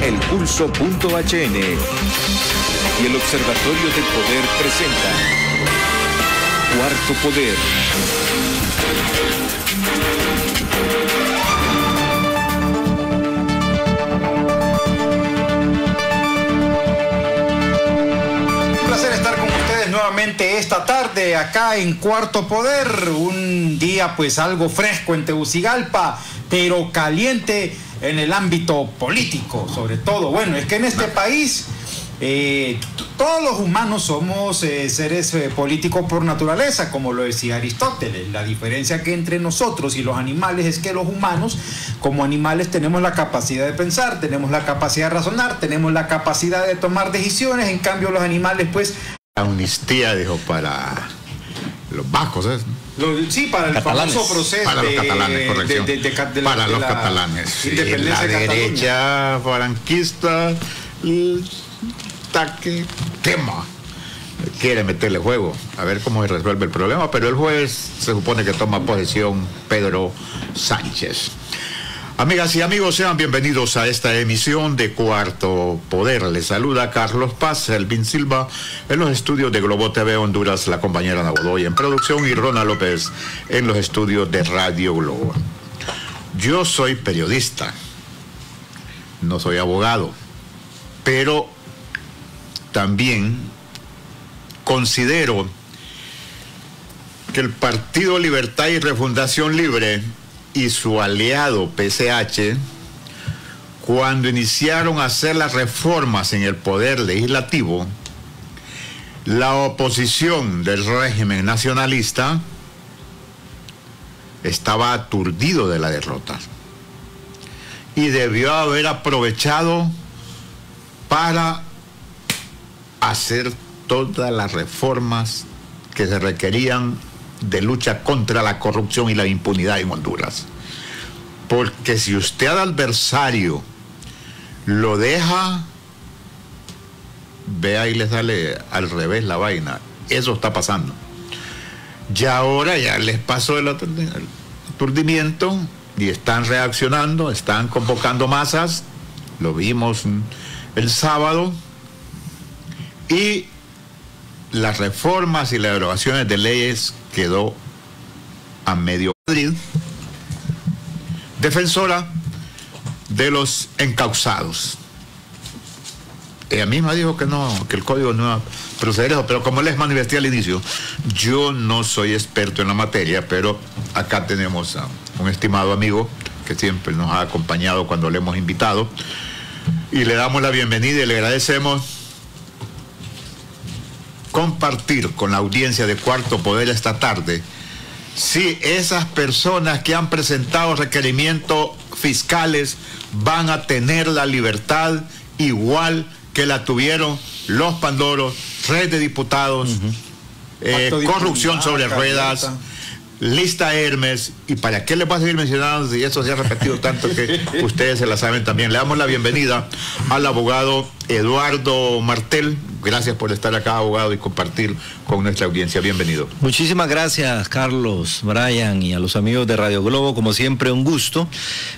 elpulso.hn y el Observatorio del Poder presenta Cuarto Poder. Un placer estar con ustedes nuevamente esta tarde acá en Cuarto Poder. Un día pues algo fresco en Tegucigalpa, pero caliente en el ámbito político, sobre todo. Bueno, es que en este país todos los humanos somos seres políticos por naturaleza, como lo decía Aristóteles. La diferencia que entre nosotros y los animales es que los humanos, como animales, tenemos la capacidad de pensar, tenemos la capacidad de razonar, tenemos la capacidad de tomar decisiones. En cambio, los animales, pues... Amnistía, dijo, para los vascos, ¿eh? Sí, para el catalanes. Famoso proceso para los catalanes, corrección. Para los catalanes. Sí, la derecha franquista que tema quiere meterle juego a ver cómo se resuelve el problema, pero el jueves se supone que toma posesión Pedro Sánchez. Amigas y amigos, sean bienvenidos a esta emisión de Cuarto Poder. Les saluda Carlos Paz, Elvin Silva, en los estudios de Globo TV Honduras, la compañera Ana Godoy en producción y Rona López en los estudios de Radio Globo. Yo soy periodista, no soy abogado, pero también considero que el Partido Libertad y Refundación Libre y su aliado PCH, cuando iniciaron a hacer las reformas en el poder legislativo, la oposición del régimen nacionalista estaba aturdido de la derrota y debió haber aprovechado para hacer todas las reformas que se requerían de lucha contra la corrupción y la impunidad en Honduras. Porque si usted al adversario lo deja, vea y le sale al revés la vaina. Eso está pasando. Ya ahora ya les pasó el aturdimiento y están reaccionando, están convocando masas, lo vimos el sábado, y las reformas y las derogaciones de leyes quedó a medio. Madrid, defensora de los encausados. Ella misma dijo que no, que el código no iba a proceder eso, pero como les manifesté al inicio, yo no soy experto en la materia, pero acá tenemos a un estimado amigo que siempre nos ha acompañado cuando le hemos invitado, y le damos la bienvenida y le agradecemos compartir con la audiencia de Cuarto Poder esta tarde si esas personas que han presentado requerimientos fiscales van a tener la libertad igual que la tuvieron los Pandoros, red de diputados, corrupción sobre ruedas, lista Hermes. ¿Y para qué les voy a seguir mencionando si eso se ha repetido tanto que ustedes se la saben también? Le damos la bienvenida al abogado Eduardo Martel. Gracias por estar acá, abogado, y compartir con nuestra audiencia. Bienvenido. Muchísimas gracias, Carlos, Brian, y a los amigos de Radio Globo. Como siempre, un gusto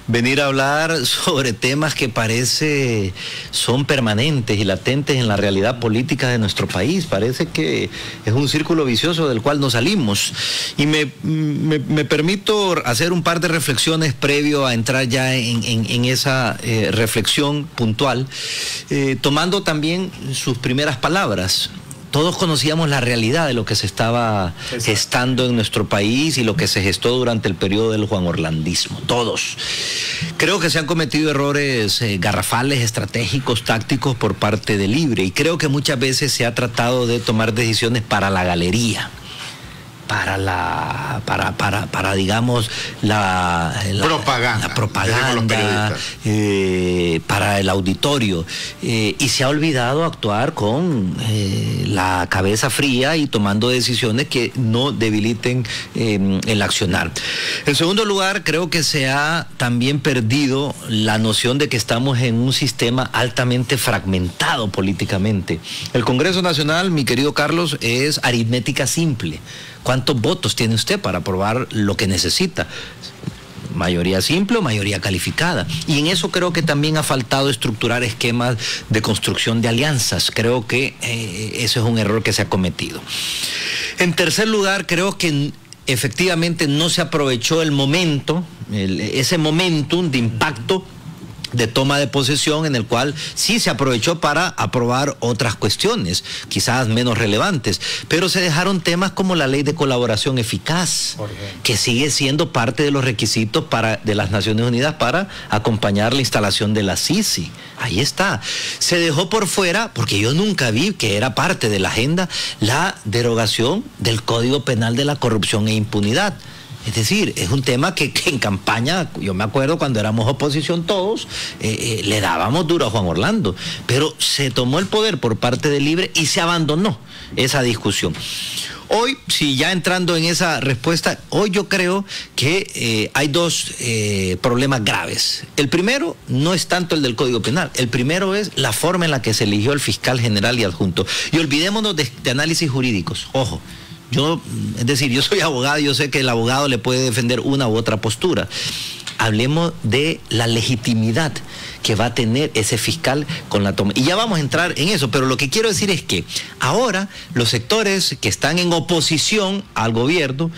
venir a hablar sobre temas que parece son permanentes y latentes en la realidad política de nuestro país. Parece que es un círculo vicioso del cual no salimos. Y me permito hacer un par de reflexiones previo a entrar ya en esa reflexión puntual, tomando también sus primeras palabras. Todos conocíamos la realidad de lo que se estaba gestando en nuestro país y lo que se gestó durante el periodo del juanorlandismo. Todos. Creo que se han cometido errores garrafales, estratégicos, tácticos por parte de Libre, y creo que muchas veces se ha tratado de tomar decisiones para la galería, para digamos la propaganda, para el auditorio, y se ha olvidado actuar con la cabeza fría y tomando decisiones que no debiliten el accionar. En segundo lugar, creo que se ha también perdido la noción de que estamos en un sistema altamente fragmentado políticamente. El Congreso Nacional, mi querido Carlos, es aritmética simple. ¿Cuántos votos tiene usted para aprobar lo que necesita? mayoría simple o mayoría calificada. Y en eso creo que también ha faltado estructurar esquemas de construcción de alianzas. Creo que ese es un error que se ha cometido. En tercer lugar, creo que efectivamente no se aprovechó el momento, ese momentum de impacto de toma de posesión, en el cual sí se aprovechó para aprobar otras cuestiones, quizás menos relevantes, pero se dejaron temas como la ley de colaboración eficaz, que sigue siendo parte de los requisitos de las Naciones Unidas para acompañar la instalación de la Sisi. Ahí está. Se dejó por fuera, porque yo nunca vi que era parte de la agenda, la derogación del Código Penal de la corrupción e impunidad. Es decir, es un tema que en campaña, yo me acuerdo cuando éramos oposición todos, le dábamos duro a Juan Orlando, pero se tomó el poder por parte de Libre y se abandonó esa discusión. Hoy, si ya entrando en esa respuesta, hoy yo creo que hay dos problemas graves. El primero no es tanto el del Código Penal, el primero es la forma en la que se eligió el fiscal general y adjunto. Y olvidémonos de análisis jurídicos, ojo. Es decir, yo soy abogado, yo sé que el abogado le puede defender una u otra postura. Hablemos de la legitimidad que va a tener ese fiscal con la toma. Y ya vamos a entrar en eso, pero lo que quiero decir es que ahora los sectores que están en oposición al gobierno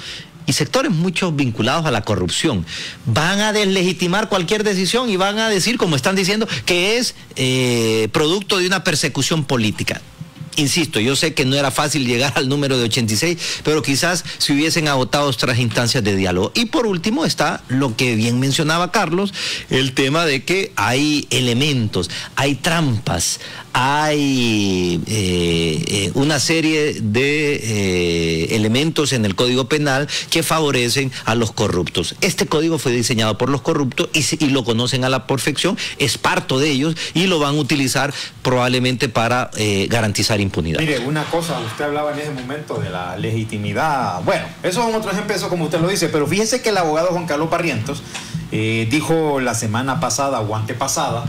y sectores muchos vinculados a la corrupción van a deslegitimar cualquier decisión y van a decir, como están diciendo, que es producto de una persecución política. Insisto, yo sé que no era fácil llegar al número de 86, pero quizás se hubiesen agotado otras instancias de diálogo. Y por último está lo que bien mencionaba Carlos, el tema de que hay elementos, hay trampas, hay una serie de elementos en el Código Penal que favorecen a los corruptos. Este código fue diseñado por los corruptos y lo conocen a la perfección, es parte de ellos y lo van a utilizar probablemente para garantizar impunidad. Mire, una cosa, usted hablaba en ese momento de la legitimidad. Bueno, eso es otro ejemplo, eso como usted lo dice, pero fíjese que el abogado Juan Carlos Barrientos dijo la semana pasada o antepasada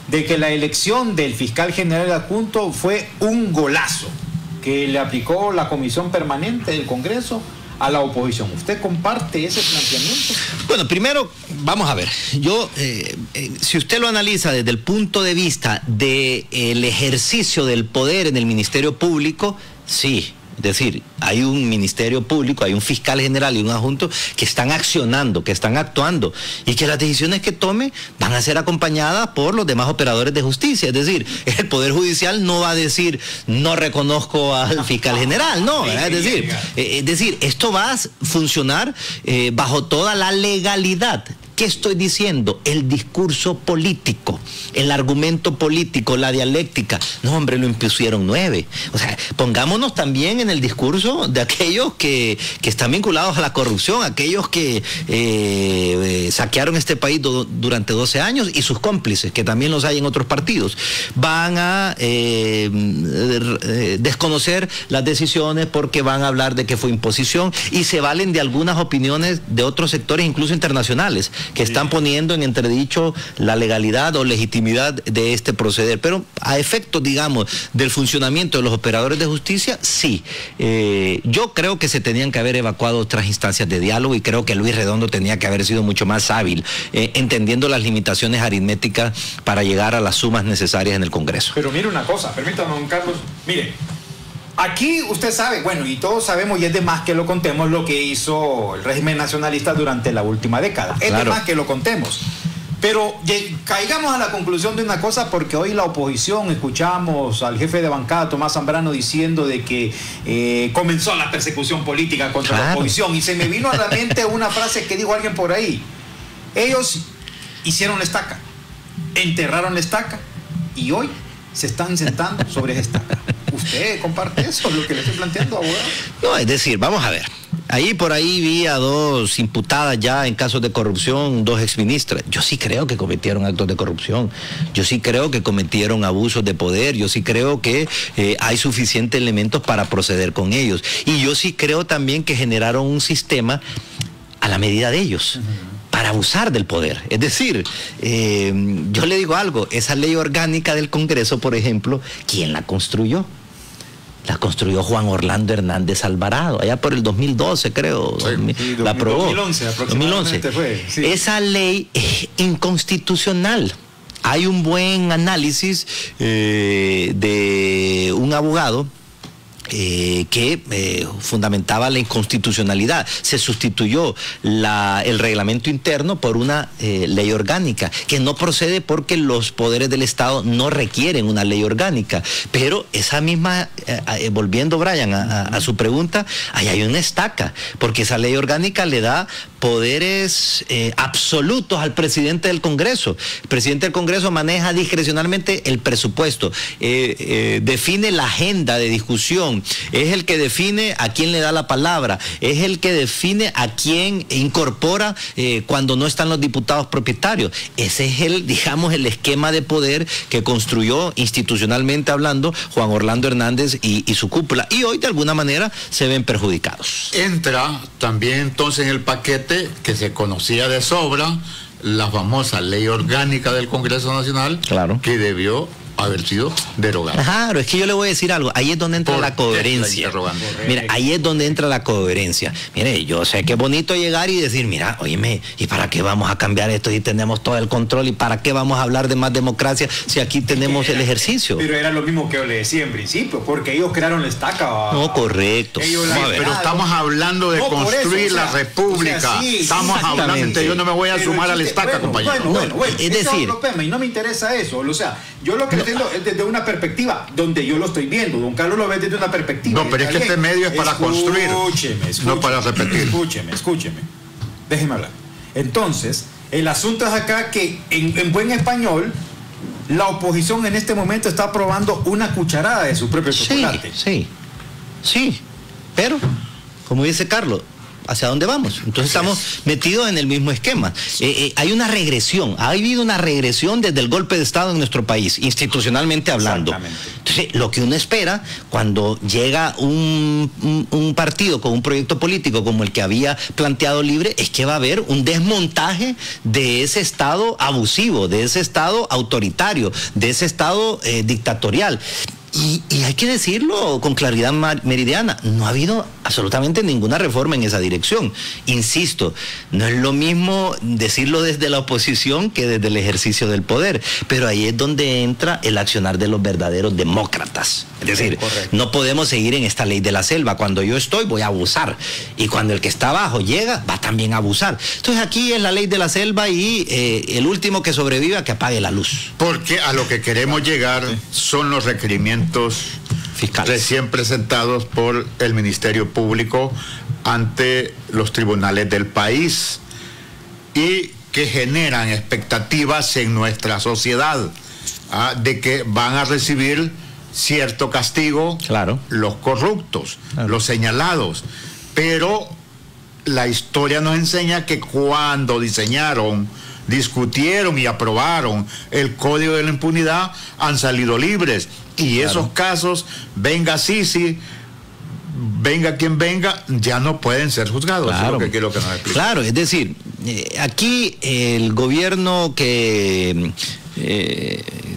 de que la elección del fiscal general adjunto fue un golazo que le aplicó la Comisión Permanente del Congreso a la oposición. ¿Usted comparte ese planteamiento? Bueno, primero, vamos a ver. Yo, si usted lo analiza desde el punto de vista del ejercicio del poder en el Ministerio Público, sí. Es decir, hay un ministerio público, hay un fiscal general y un adjunto que están accionando, que están actuando y que las decisiones que tome van a ser acompañadas por los demás operadores de justicia. Es decir, el Poder Judicial no va a decir, no reconozco al fiscal general, no, ¿verdad? Es decir, esto va a funcionar bajo toda la legalidad. ¿Qué estoy diciendo? El discurso político, el argumento político, la dialéctica. No, hombre, lo impusieron 9. O sea, pongámonos también en el discurso de aquellos que están vinculados a la corrupción, aquellos que saquearon este país durante 12 años y sus cómplices, que también los hay en otros partidos. Van a desconocer las decisiones porque van a hablar de que fue imposición y se valen de algunas opiniones de otros sectores, incluso internacionales, que están poniendo en entredicho la legalidad o legitimidad de este proceder. Pero a efectos, digamos, del funcionamiento de los operadores de justicia, sí. Yo creo que se tenían que haber evacuado otras instancias de diálogo y creo que Luis Redondo tenía que haber sido mucho más hábil, entendiendo las limitaciones aritméticas para llegar a las sumas necesarias en el Congreso. Pero mire una cosa, permítame, don Carlos, mire. Aquí usted sabe, bueno, y todos sabemos, y es de más que lo contemos, lo que hizo el régimen nacionalista durante la última década. Es de más que lo contemos. Pero caigamos a la conclusión de una cosa, porque hoy la oposición, escuchamos al jefe de bancada, Tomás Zambrano, diciendo de que comenzó la persecución política contra la oposición. Y se me vino a la mente una frase que dijo alguien por ahí. Ellos hicieron la estaca, enterraron la estaca, y hoy se están sentando sobre esa estaca. ¿Usted comparte eso, lo que le estoy planteando, abogado? No, es decir, vamos a ver. Ahí por ahí vi a 2 imputadas ya en casos de corrupción, 2 exministras. Yo sí creo que cometieron actos de corrupción. Yo sí creo que cometieron abusos de poder. Yo sí creo que hay suficientes elementos para proceder con ellos. Y yo sí creo también que generaron un sistema a la medida de ellos. Para abusar del poder. Es decir, yo le digo algo, esa ley orgánica del Congreso, por ejemplo, ¿quién la construyó? la construyó Juan Orlando Hernández Alvarado, allá por el 2012, creo. Sí, la aprobó. 2011 aproximadamente 2011. fue. Sí. Esa ley es inconstitucional. Hay un buen análisis de un abogado que fundamentaba la inconstitucionalidad. Se sustituyó el reglamento interno por una ley orgánica, que no procede porque los poderes del Estado no requieren una ley orgánica. Pero esa misma, volviendo, Brian, a su pregunta, ahí hay una estaca, porque esa ley orgánica le da poderes absolutos al presidente del Congreso. El presidente del Congreso maneja discrecionalmente el presupuesto, define la agenda de discusión, es el que define a quién le da la palabra, es el que define a quién incorpora cuando no están los diputados propietarios. Ese es el esquema de poder que construyó institucionalmente hablando Juan Orlando Hernández y su cúpula, y hoy de alguna manera se ven perjudicados. Entra también entonces en el paquete que se conocía de sobra, la famosa ley orgánica del Congreso Nacional, claro, que debió haber sido derogada. Claro, es que yo le voy a decir algo, ahí es donde entra la coherencia. Mira, ahí es donde entra la coherencia. Mire, yo sé que es bonito llegar y decir, mira, óyeme, ¿y para qué vamos a cambiar esto si tenemos todo el control? ¿Y para qué vamos a hablar de más democracia si aquí tenemos el ejercicio? Pero era lo mismo que yo le decía en principio, porque ellos crearon la estaca. No, correcto. Pero estamos hablando de construir la república. Estamos hablando, yo no me voy a sumar a la estaca, compañero. Bueno, es decir, y no me interesa eso. O sea, yo lo que es desde una perspectiva donde yo lo estoy viendo. Don Carlos lo ve desde una perspectiva. No, pero es que este medio es para construir, no para repetir. Escúcheme. Déjeme hablar. Entonces, el asunto es acá que en buen español, la oposición en este momento está aprobando una cucharada de su propio chocolate. Sí. Pero, como dice Carlos, ¿hacia dónde vamos? Entonces estamos metidos en el mismo esquema. Hay una regresión, ha habido una regresión desde el golpe de Estado en nuestro país, institucionalmente hablando. Entonces, lo que uno espera cuando llega un partido con un proyecto político como el que había planteado Libre, es que va a haber un desmontaje de ese Estado abusivo, de ese Estado autoritario, de ese Estado dictatorial. Y hay que decirlo con claridad meridiana, no ha habido absolutamente ninguna reforma en esa dirección. Insisto, no es lo mismo decirlo desde la oposición que desde el ejercicio del poder, pero ahí es donde entra el accionar de los verdaderos demócratas. Es decir, no podemos seguir en esta ley de la selva. Cuando yo estoy, voy a abusar, y cuando el que está abajo llega, va también a abusar. Entonces aquí es la ley de la selva y el último que sobreviva, que apague la luz. Porque a lo que queremos llegar son los requerimientos fiscales recién presentados por el Ministerio Público ante los tribunales del país y que generan expectativas en nuestra sociedad de que van a recibir cierto castigo, claro, los corruptos, claro, los señalados, pero la historia nos enseña que cuando diseñaron, discutieron y aprobaron el Código de la Impunidad, han salido libres. Y claro, esos casos, venga Sisi, venga quien venga, ya no pueden ser juzgados. Claro, eso es lo que quiero que nos explique. Claro, es decir, aquí el gobierno que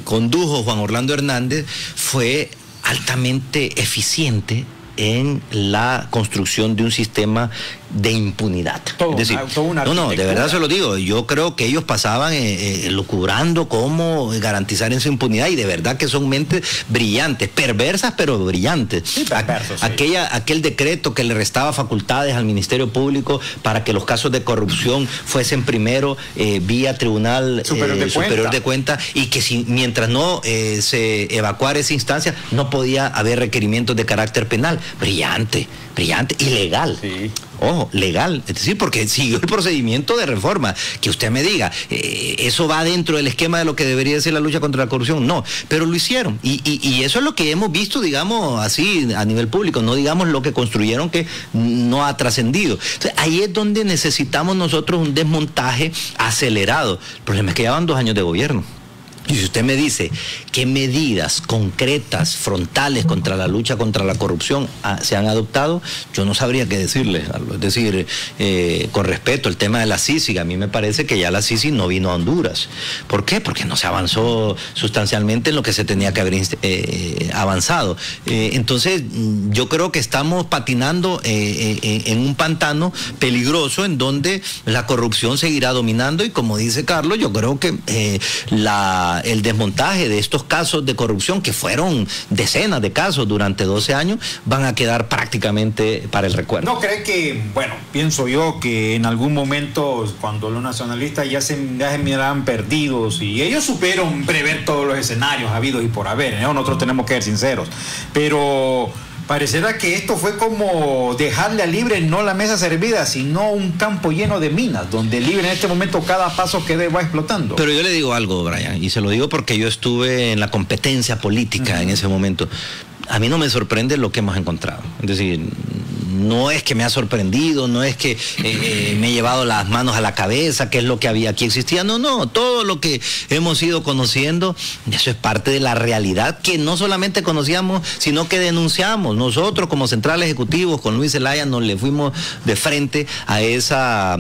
condujo Juan Orlando Hernández fue altamente eficiente en la construcción de un sistema de impunidad. Es decir, de verdad se lo digo, yo creo que ellos pasaban lucubrando cómo garantizar esa impunidad, y de verdad que son mentes brillantes, perversas pero brillantes. Sí, perversos, sí. Aquel decreto que le restaba facultades al Ministerio Público para que los casos de corrupción fuesen primero vía Tribunal Superior de Cuentas, y que mientras no se evacuara esa instancia, no podía haber requerimientos de carácter penal. Brillante y legal. Sí. Ojo, legal, es decir, porque siguió el procedimiento de reforma. Que usted me diga, ¿eso va dentro del esquema de lo que debería ser la lucha contra la corrupción? No, pero lo hicieron. Y eso es lo que hemos visto, digamos, así, a nivel público, no digamos lo que construyeron que no ha trascendido. Entonces, ahí es donde necesitamos nosotros un desmontaje acelerado. El problema es que ya van 2 años de gobierno. Y si usted me dice qué medidas concretas, frontales contra la lucha contra la corrupción se han adoptado, yo no sabría qué decirle. Es decir, con respeto, el tema de la CICIG, a mí me parece que ya la CICIG no vino a Honduras. ¿Por qué? Porque no se avanzó sustancialmente en lo que se tenía que haber avanzado. Entonces, yo creo que estamos patinando en un pantano peligroso en donde la corrupción seguirá dominando y, como dice Carlos, yo creo que el desmontaje de estos casos de corrupción, que fueron decenas de casos durante 12 años, van a quedar prácticamente para el recuerdo. ¿No cree que, bueno, pienso yo que en algún momento, cuando los nacionalistas ya se miraban perdidos y ellos supieron prever todos los escenarios habidos y por haber, nosotros tenemos que ser sinceros, pero pareciera que esto fue como dejarle a Libre no la mesa servida, sino un campo lleno de minas, donde Libre en este momento cada paso que dé va explotando. Pero yo le digo algo, Brian, y se lo digo porque yo estuve en la competencia política en ese momento. A mí no me sorprende lo que hemos encontrado. Es decir, no es que me ha sorprendido, no es que me he llevado las manos a la cabeza, qué es lo que había aquí existía. No, todo lo que hemos ido conociendo, eso es parte de la realidad que no solamente conocíamos, sino que denunciamos. Nosotros como Central Ejecutivos, con Luis Zelaya, nos le fuimos de frente a esa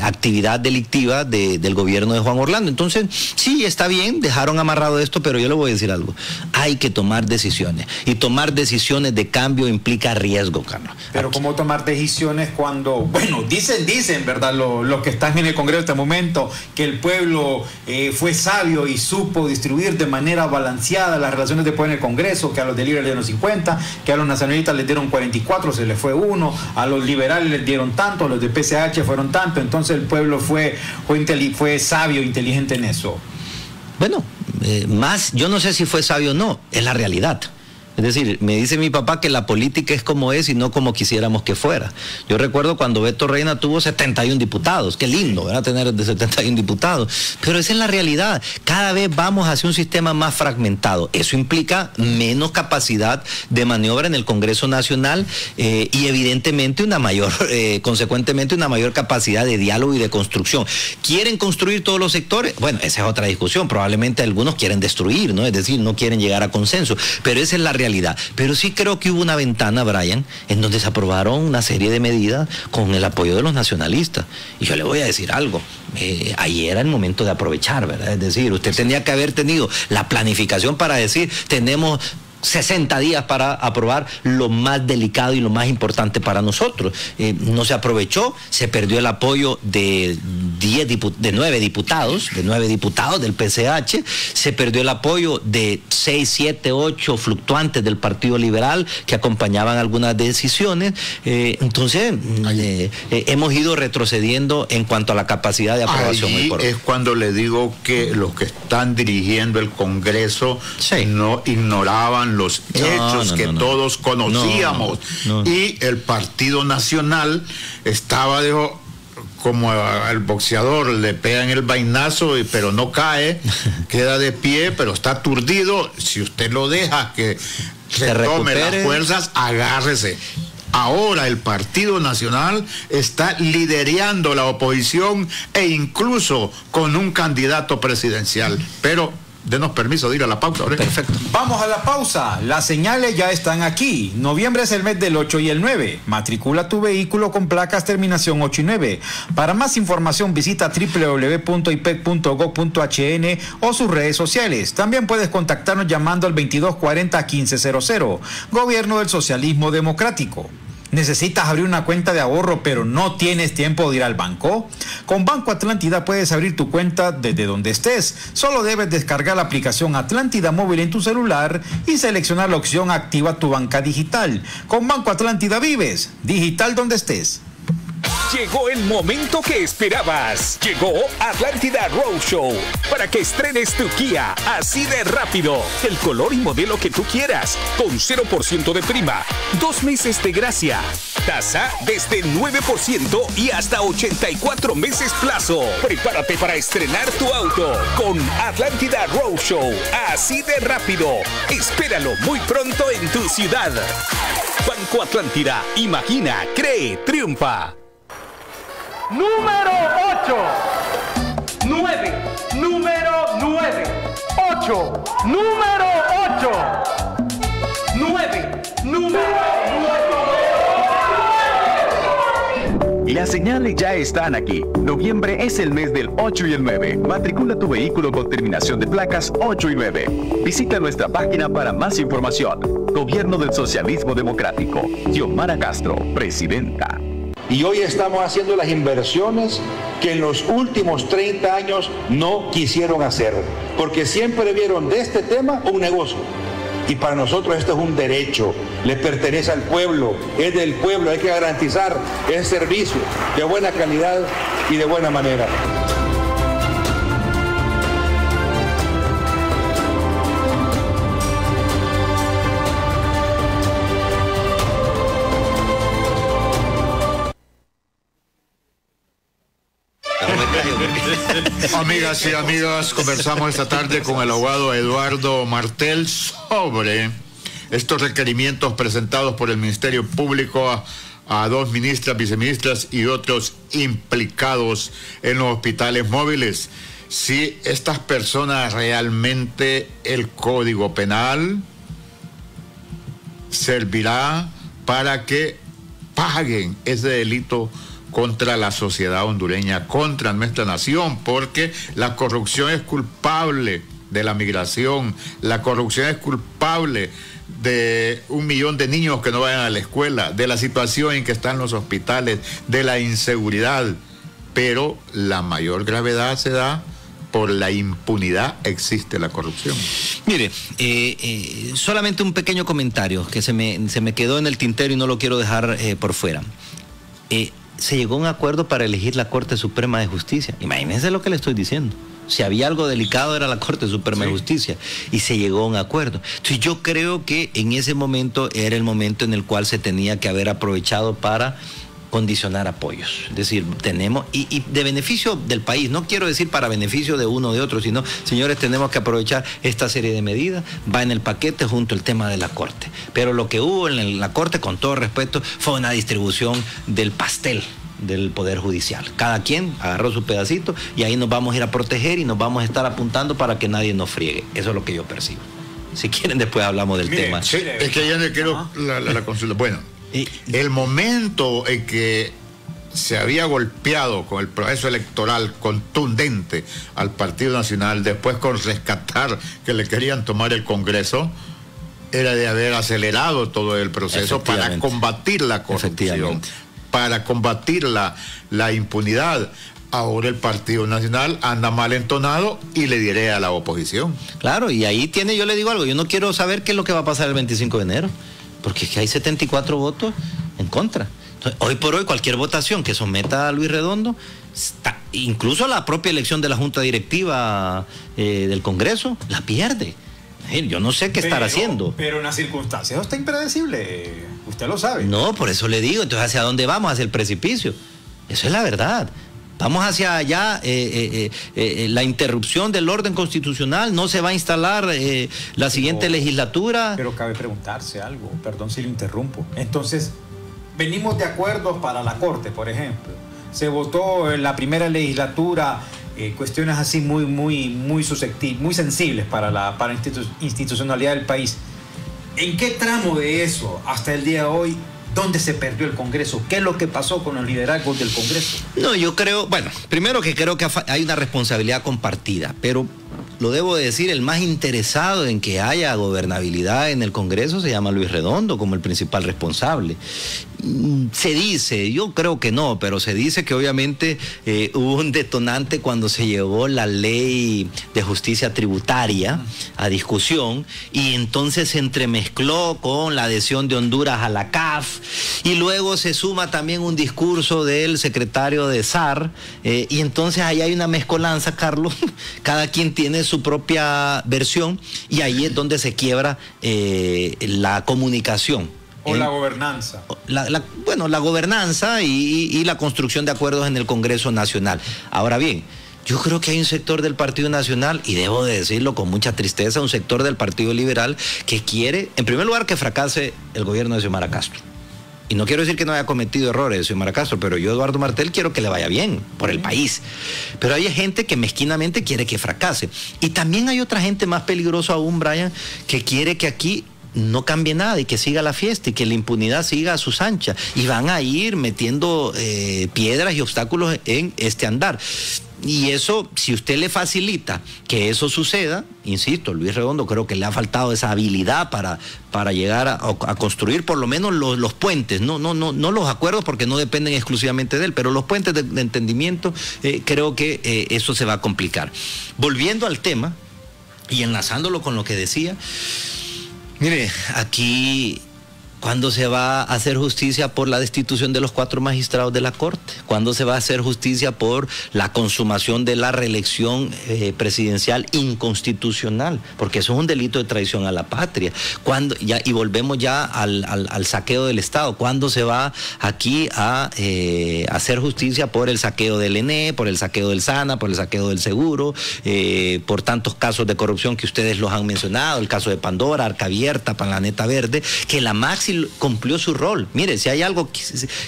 actividad delictiva del gobierno de Juan Orlando. Entonces, sí, está bien, dejaron amarrado esto, pero yo le voy a decir algo. Hay que tomar decisiones. Y tomar decisiones de cambio implica riesgo, Carlos. Pero ¿cómo tomar decisiones cuando, bueno, dicen, ¿verdad? Los que están en el Congreso en este momento, que el pueblo fue sabio y supo distribuir de manera balanceada las relaciones de poder en el Congreso, que a los de Libre les dieron 50, que a los nacionalistas les dieron 44, se les fue 1, a los liberales les dieron tanto, a los de PCH fueron tanto, entonces el pueblo fue sabio, inteligente en eso. Bueno, yo no sé si fue sabio o no, es la realidad. Es decir, me dice mi papá que la política es como es y no como quisiéramos que fuera. Yo recuerdo cuando Beto Reina tuvo 71 diputados. Qué lindo, ¿verdad? Tener de 71 diputados. Pero esa es la realidad. Cada vez vamos hacia un sistema más fragmentado. Eso implica menos capacidad de maniobra en el Congreso Nacional y evidentemente consecuentemente una mayor capacidad de diálogo y de construcción. ¿Quieren construir todos los sectores? Bueno, esa es otra discusión. Probablemente algunos quieren destruir, ¿no? Es decir, no quieren llegar a consenso. Pero esa es la realidad. Pero sí creo que hubo una ventana, Brian, en donde se aprobaron una serie de medidas con el apoyo de los nacionalistas. Y yo le voy a decir algo, ahí era el momento de aprovechar, ¿verdad? Es decir, usted tenía que haber tenido la planificación para decir, tenemos 60 días para aprobar lo más delicado y lo más importante para nosotros. No se aprovechó, se perdió el apoyo de 9 diputados del PCH, se perdió el apoyo de 6, 7, 8 fluctuantes del Partido Liberal que acompañaban algunas decisiones. Entonces, hemos ido retrocediendo en cuanto a la capacidad de aprobación. Ahí es cuando le digo que los que están dirigiendo el Congreso no ignoraban los hechos que todos conocíamos. Y el Partido Nacional estaba como al boxeador, le pegan el vainazo, pero no cae, queda de pie, pero está aturdido. Si usted lo deja que se tome las fuerzas, agárrese. Ahora el Partido Nacional está liderando la oposición e incluso con un candidato presidencial. Pero denos permiso de ir a la pausa. Perfecto. Vamos a la pausa. Las señales ya están aquí. Noviembre es el mes del 8 y el 9. Matricula tu vehículo con placas terminación 8 y 9. Para más información visita www.ipec.gov.hn o sus redes sociales. También puedes contactarnos llamando al 2240-1500. Gobierno del Socialismo Democrático. ¿Necesitas abrir una cuenta de ahorro pero no tienes tiempo de ir al banco? Con Banco Atlántida puedes abrir tu cuenta desde donde estés. Solo debes descargar la aplicación Atlántida Móvil en tu celular y seleccionar la opción Activa tu banca digital. Con Banco Atlántida vives digital donde estés. Llegó el momento que esperabas. Llegó Atlántida Roadshow para que estrenes tu Kia así de rápido. El color y modelo que tú quieras, con 0% de prima, 2 meses de gracia, tasa desde 9% y hasta 84 meses plazo. Prepárate para estrenar tu auto con Atlántida Roadshow así de rápido. Espéralo muy pronto en tu ciudad. Banco Atlántida, imagina, cree, triunfa. Número 8. 9. Número 9. 8. 8, número 8. 9, número 9. Las señales ya están aquí. Noviembre es el mes del 8 y el 9. Matricula tu vehículo con terminación de placas 8 y 9. Visita nuestra página para más información. Gobierno del Socialismo Democrático. Xiomara Castro, presidenta. Y hoy estamos haciendo las inversiones que en los últimos 30 años no quisieron hacer, porque siempre vieron de este tema un negocio. Y para nosotros esto es un derecho, le pertenece al pueblo, es del pueblo, hay que garantizar ese servicio de buena calidad y de buena manera. Amigas y amigas, conversamos esta tarde con el abogado Eduardo Martel sobre estos requerimientos presentados por el Ministerio Público a dos ministras, viceministras y otros implicados en los hospitales móviles. Si estas personas realmente el Código Penal servirá para que paguen ese delito contra la sociedad hondureña, contra nuestra nación, porque la corrupción es culpable de la migración, la corrupción es culpable de 1 millón de niños que no vayan a la escuela, de la situación en que están los hospitales, de la inseguridad, pero la mayor gravedad se da por la impunidad, existe la corrupción. Mire, solamente un pequeño comentario que se me quedó en el tintero y no lo quiero dejar por fuera. Se llegó a un acuerdo para elegir la Corte Suprema de Justicia. Imagínense lo que le estoy diciendo. Si había algo delicado era la Corte Suprema de Justicia y se llegó a un acuerdo. Entonces yo creo que en ese momento era el momento en el cual se tenía que haber aprovechado para condicionar apoyos. Es decir, tenemos, y de beneficio del país, no quiero decir para beneficio de uno o de otro, sino, señores, tenemos que aprovechar esta serie de medidas, va en el paquete junto al tema de la Corte. Pero lo que hubo en la Corte, con todo respeto, fue una distribución del pastel del Poder Judicial. Cada quien agarró su pedacito y ahí nos vamos a ir a proteger y nos vamos a estar apuntando para que nadie nos friegue. Eso es lo que yo percibo. Si quieren, después hablamos del tema. Sí, es que ya le quiero la consulta. Bueno, el momento en que se había golpeado con el proceso electoral contundente al Partido Nacional, después con rescatar que le querían tomar el Congreso, era de haber acelerado todo el proceso para combatir la corrupción, para combatir la impunidad. Ahora el Partido Nacional anda mal entonado y le diré a la oposición. Claro, y ahí tiene, yo le digo algo, yo no quiero saber qué es lo que va a pasar el 25 de enero. Porque es que hay 74 votos en contra. Entonces, hoy por hoy, cualquier votación que someta a Luis Redondo, incluso la propia elección de la Junta Directiva del Congreso, la pierde. Yo no sé qué estar haciendo. Pero en las circunstancias está impredecible, usted lo sabe. No, por eso le digo, entonces ¿hacia dónde vamos? Hacia el precipicio. Eso es la verdad. Vamos hacia allá, la interrupción del orden constitucional, no se va a instalar la siguiente legislatura. Pero cabe preguntarse algo, perdón si lo interrumpo. Entonces, venimos de acuerdos para la Corte, por ejemplo. Se votó en la primera legislatura cuestiones así muy susceptibles, muy sensibles para la institucionalidad del país. ¿En qué tramo de eso hasta el día de hoy? ¿Dónde se perdió el Congreso? ¿Qué es lo que pasó con los liderazgos del Congreso? No, yo creo, bueno, primero que creo que hay una responsabilidad compartida, pero lo debo decir, el más interesado en que haya gobernabilidad en el Congreso se llama Luis Redondo como el principal responsable. Se dice, yo creo que no, pero se dice que obviamente hubo un detonante cuando se llevó la ley de justicia tributaria a discusión y entonces se entremezcló con la adhesión de Honduras a la CAF y luego se suma también un discurso del secretario de SAR y entonces ahí hay una mezcolanza, Carlos, cada quien tiene su propia versión y ahí es donde se quiebra la comunicación. O la gobernanza. Bueno, la gobernanza y la construcción de acuerdos en el Congreso Nacional. Ahora bien, yo creo que hay un sector del Partido Nacional, y debo de decirlo con mucha tristeza, un sector del Partido Liberal que quiere, en primer lugar, que fracase el gobierno de Xiomara Castro. y no quiero decir que no haya cometido errores, Xiomara Castro, pero yo, Eduardo Martel, quiero que le vaya bien por el país. Pero hay gente que mezquinamente quiere que fracase. Y también hay otra gente más peligrosa aún, Brian, que quiere que aquí no cambie nada y que siga la fiesta y que la impunidad siga a sus anchas. Y van a ir metiendo piedras y obstáculos en este andar. Y eso, si usted le facilita que eso suceda, insisto, Luis Redondo creo que le ha faltado esa habilidad para llegar a construir por lo menos los puentes, no los acuerdos porque no dependen exclusivamente de él, pero los puentes de entendimiento, creo que eso se va a complicar. Volviendo al tema y enlazándolo con lo que decía, mire, aquí, ¿cuándo se va a hacer justicia por la destitución de los 4 magistrados de la Corte? ¿Cuándo se va a hacer justicia por la consumación de la reelección presidencial inconstitucional? Porque eso es un delito de traición a la patria. Y volvemos ya al saqueo del Estado. ¿Cuándo se va aquí a hacer justicia por el saqueo del ENE, por el saqueo del SANA, por el saqueo del Seguro, por tantos casos de corrupción que ustedes los han mencionado, el caso de Pandora, Arca Abierta, Planeta Verde, que la Maxi cumplió su rol? Mire, si hay algo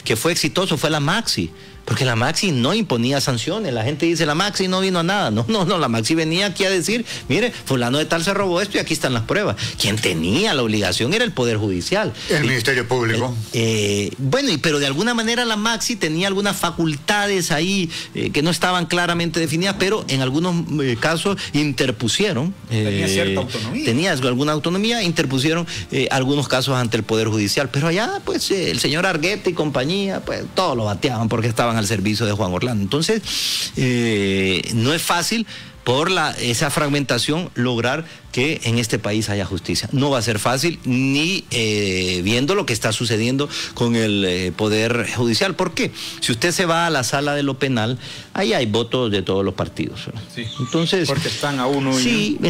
que fue exitoso fue la Maxi, porque la Maxi no imponía sanciones. La gente dice, la Maxi no vino a nada. No, la Maxi venía aquí a decir, mire, fulano de tal se robó esto y aquí están las pruebas. Quien tenía la obligación era el Poder Judicial. El Ministerio Público. Bueno, pero de alguna manera la Maxi tenía algunas facultades ahí que no estaban claramente definidas, pero en algunos casos interpusieron. Tenía cierta autonomía. Tenía alguna autonomía, interpusieron algunos casos ante el Poder Judicial. Pero allá, pues, el señor Argueta y compañía, pues, todo lo bateaban porque estaban al servicio de Juan Orlando. Entonces, no es fácil por esa fragmentación lograr que en este país haya justicia. No va a ser fácil, ni viendo lo que está sucediendo con el Poder Judicial. ¿Por qué? Si usted se va a la sala de lo penal, ahí hay votos de todos los partidos. Sí, entonces, porque están a uno y sí, uno.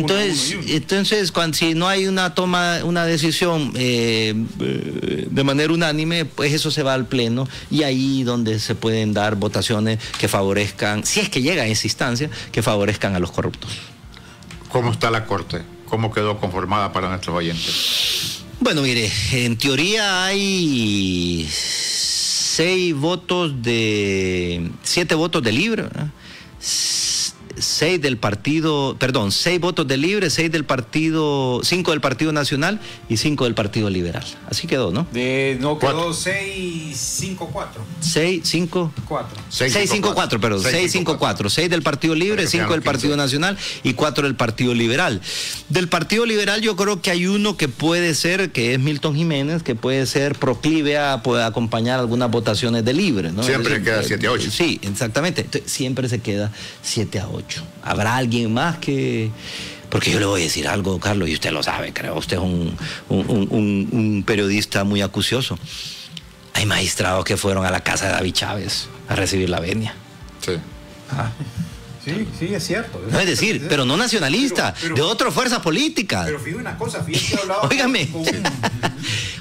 Entonces si no hay una decisión de manera unánime, pues eso se va al Pleno y ahí donde se pueden dar votaciones que favorezcan, si es que llega a esa instancia, que favorezcan a los corruptos. ¿Cómo está la Corte? ¿Cómo quedó conformada para nuestros oyentes? Bueno, mire, en teoría hay 7 votos de libre, ¿verdad? 6 votos de libre, 6 del partido, 5 del Partido Nacional y 5 del Partido Liberal. Así quedó, ¿no? No, quedó 6-5-4. 6-5-4. 6-5-4, perdón. 6-5-4. 6 del Partido Libre, 5 del Partido Nacional y 4 del Partido Liberal. Del Partido Liberal yo creo que hay uno que puede ser, que es Milton Jiménez, que puede ser proclive a poder acompañar algunas votaciones de Libre, ¿no? Siempre queda 7-8. Sí, exactamente. Entonces, siempre se queda 7-8. ¿Habrá alguien más que...? Porque yo le voy a decir algo, Carlos, y usted lo sabe, creo. Usted es un periodista muy acucioso. Hay magistrados que fueron a la casa de David Chávez a recibir la venia. Sí. Sí, es cierto. No, es decir, pero no nacionalista, de otras fuerzas políticas. Pero fíjate una cosa, fíjate que hablaba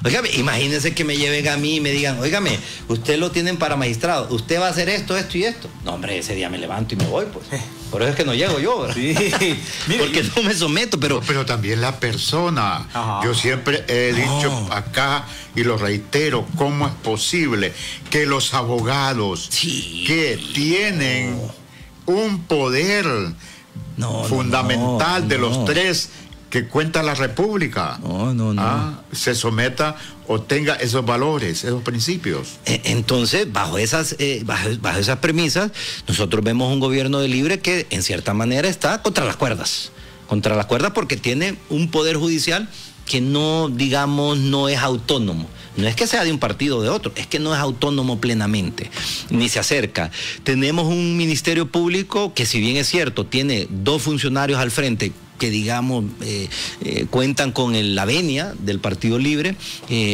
Óigame, imagínense que me lleven a mí y me digan, óigame, usted lo tienen para magistrado, usted va a hacer esto, esto y esto. No, hombre, ese día me levanto y me voy, pues. Por eso es que no llego yo, ¿verdad? Sí. Mire, porque no me someto, pero... No, pero también la persona. Ajá. Yo siempre he dicho acá y lo reitero, ¿cómo es posible que los abogados que tienen un poder fundamental de los 3 que cuenta la República se someta o tenga esos valores, esos principios? Entonces, bajo esas premisas, nosotros vemos un gobierno de Libre que en cierta manera está contra las cuerdas porque tiene un poder judicial que no es autónomo. No es que sea de un partido o de otro, es que no es autónomo plenamente, ni se acerca. Tenemos un Ministerio Público que, si bien es cierto, tiene 2 funcionarios al frente que, digamos, cuentan con la venia del Partido Libre,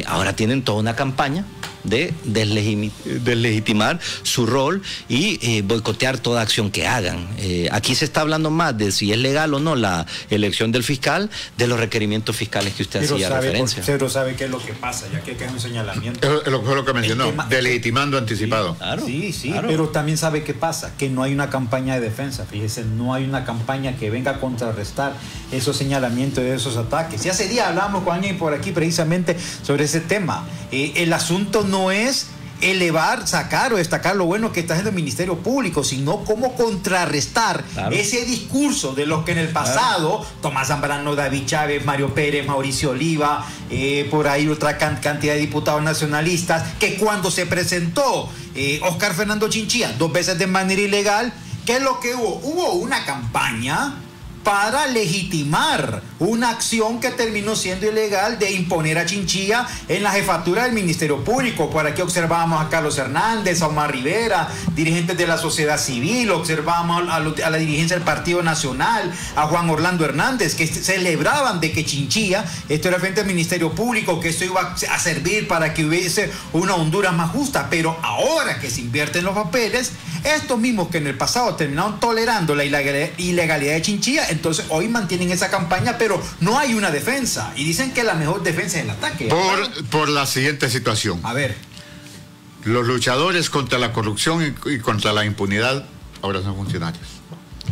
ahora tienen toda una campaña de deslegitimar su rol y boicotear toda acción que hagan. Aquí se está hablando más de si es legal o no la elección del fiscal, de los requerimientos fiscales que usted hacía referencia. Pero sabe qué es lo que pasa, ya que es un señalamiento. Es lo que mencionó, delegitimando anticipado. Sí, claro. Pero también sabe qué pasa, que no hay una campaña de defensa, fíjese, no hay una campaña que venga a contrarrestar esos señalamientos de esos ataques. Y hace días hablábamos con alguien por aquí precisamente sobre ese tema. El asunto no es elevar, sacar o destacar lo bueno que está haciendo el Ministerio Público, sino cómo contrarrestar ese discurso de los que en el pasado, Tomás Zambrano, David Chávez, Mario Pérez, Mauricio Oliva, por ahí otra cantidad de diputados nacionalistas, que cuando se presentó Óscar Fernando Chinchilla 2 veces de manera ilegal, ¿qué es lo que hubo? Hubo una campaña para legitimar una acción que terminó siendo ilegal de imponer a Chinchilla en la jefatura del Ministerio Público. Por aquí observábamos a Carlos Hernández, a Omar Rivera, dirigentes de la sociedad civil, observábamos a la dirigencia del Partido Nacional, a Juan Orlando Hernández, que celebraban de que Chinchilla, esto era frente al Ministerio Público, que esto iba a servir para que hubiese una Honduras más justa. Pero ahora que se invierten los papeles, estos mismos que en el pasado terminaron tolerando la ilegalidad de Chinchilla, entonces hoy mantienen esa campaña, pero no hay una defensa. Y dicen que la mejor defensa es el ataque. Por la siguiente situación. A ver. Los luchadores contra la corrupción y contra la impunidad ahora son funcionarios.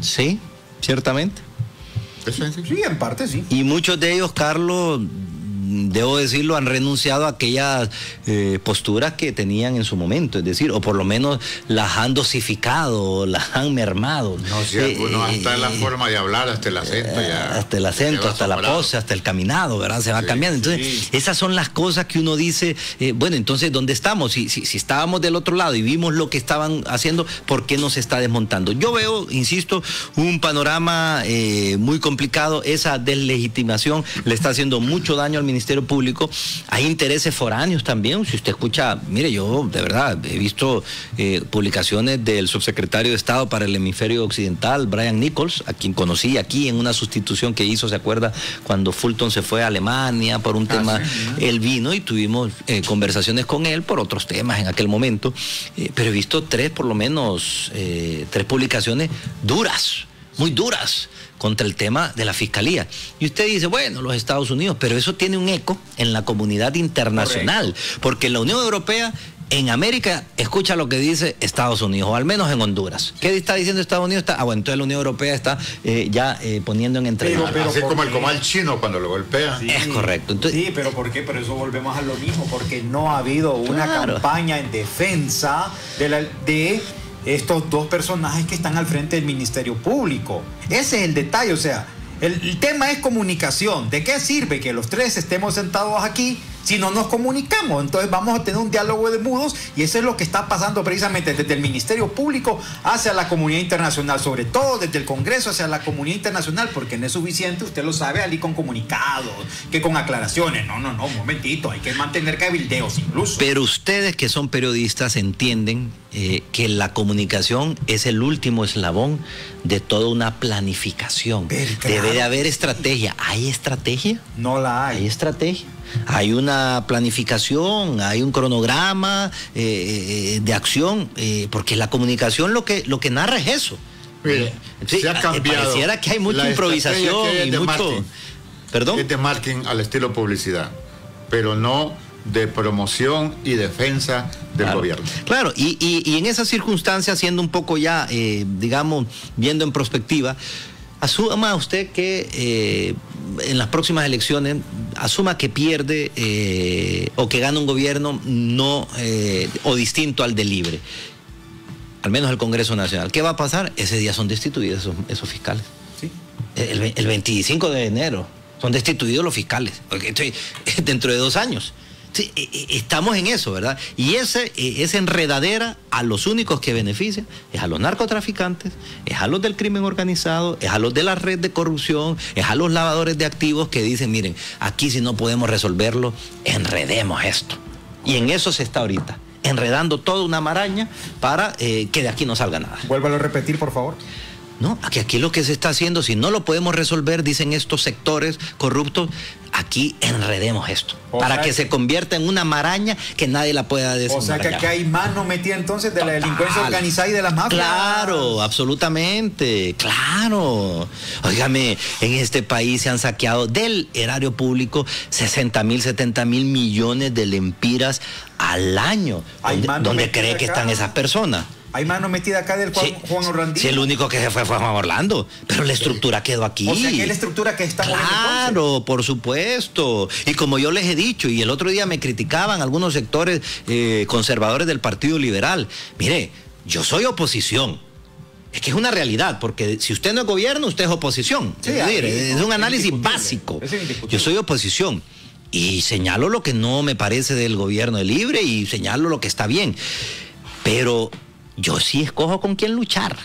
Sí, ciertamente. ¿Eso es? Sí, en parte sí. Y muchos de ellos, Carlos, debo decirlo, han renunciado a aquellas posturas que tenían en su momento, es decir, o por lo menos las han dosificado, las han mermado. No, sí, hasta la forma de hablar, hasta el acento. Hasta el acento, hasta la pose, hasta el caminado, ¿verdad? Se va cambiando. Entonces, esas son las cosas que uno dice, bueno, entonces, ¿dónde estamos? Si estábamos del otro lado y vimos lo que estaban haciendo, ¿por qué no se está desmontando? Yo veo, insisto, un panorama muy complicado. Esa deslegitimación le está haciendo mucho daño al Ministerio Público. Hay intereses foráneos también. Si usted escucha, mire, yo de verdad he visto publicaciones del subsecretario de Estado para el Hemisferio Occidental, Brian Nichols, a quien conocí aquí en una sustitución que hizo, ¿se acuerda? Cuando Fulton se fue a Alemania por un tema, él vino y tuvimos conversaciones con él por otros temas en aquel momento, pero he visto por lo menos tres publicaciones duras, muy duras, contra el tema de la fiscalía. Y usted dice, bueno, los Estados Unidos, pero eso tiene un eco en la comunidad internacional. Correcto. Porque la Unión Europea, en América, escucha lo que dice Estados Unidos, o al menos en Honduras. ¿Qué está diciendo Estados Unidos? Bueno, entonces la Unión Europea está poniendo en entredicho. Así como el comal chino cuando lo golpea. Sí, es correcto. Entonces, sí, pero ¿por qué? Pero eso volvemos a lo mismo, porque no ha habido una campaña en defensa de estos dos personajes que están al frente del Ministerio Público. Ese es el detalle, o sea, el tema es comunicación. ¿De qué sirve que los tres estemos sentados aquí si no nos comunicamos? Entonces vamos a tener un diálogo de mudos, y eso es lo que está pasando precisamente desde el Ministerio Público hacia la comunidad internacional, sobre todo desde el Congreso hacia la comunidad internacional, porque no es suficiente, usted lo sabe, ali con comunicados, que con aclaraciones. No, un momentito, hay que mantener cabildeos incluso. Pero ustedes que son periodistas entienden que la comunicación es el último eslabón de toda una planificación. Claro. Debe de haber estrategia. ¿Hay estrategia? No la hay. ¿Hay estrategia? Hay una planificación, hay un cronograma de acción, porque la comunicación lo que narra es eso. Mire, se ha cambiado. Pareciera que hay mucha improvisación y mucho... Marketing. ¿Perdón? Es de marketing al estilo publicidad, pero no de promoción y defensa del gobierno. Claro, y en esas circunstancias, siendo un poco ya, digamos, viendo en perspectiva, asuma usted que en las próximas elecciones, asuma que pierde o que gana un gobierno no o distinto al de Libre, al menos el Congreso Nacional. ¿Qué va a pasar? Ese día son destituidos esos fiscales. Sí. El 25 de enero son destituidos los fiscales. Dentro de 2 años. Sí, estamos en eso, ¿verdad? Y esa enredadera, a los únicos que beneficia es a los narcotraficantes, es a los del crimen organizado, es a los de la red de corrupción, es a los lavadores de activos que dicen, miren, aquí si no podemos resolverlo, enredemos esto. Y en eso se está ahorita, enredando toda una maraña para que de aquí no salga nada. Vuélvalo a repetir, por favor. No, aquí lo que se está haciendo, si no lo podemos resolver, dicen estos sectores corruptos, aquí enredemos esto, para que se convierta en una maraña que nadie la pueda desenmarañar. O sea que aquí hay mano metida entonces de la delincuencia organizada y de las mafias. Claro, absolutamente, claro. Óigame, en este país se han saqueado del erario público 60.000, 70.000 millones de lempiras al año. ¿Dónde cree que están esas personas? Hay mano metida acá del Juan Orlandino. Sí, el único que se fue Juan Orlando, pero la estructura quedó aquí. O sea, que es la estructura que está moviendo. Claro, por supuesto. Y como yo les he dicho, y el otro día me criticaban algunos sectores conservadores del Partido Liberal. Mire, yo soy oposición. Es que es una realidad, porque si usted no es gobierno, usted es oposición. Sí, es decir, es un análisis básico. Yo soy oposición. Y señalo lo que no me parece del gobierno de Libre y señalo lo que está bien. Pero yo sí escojo con quién luchar.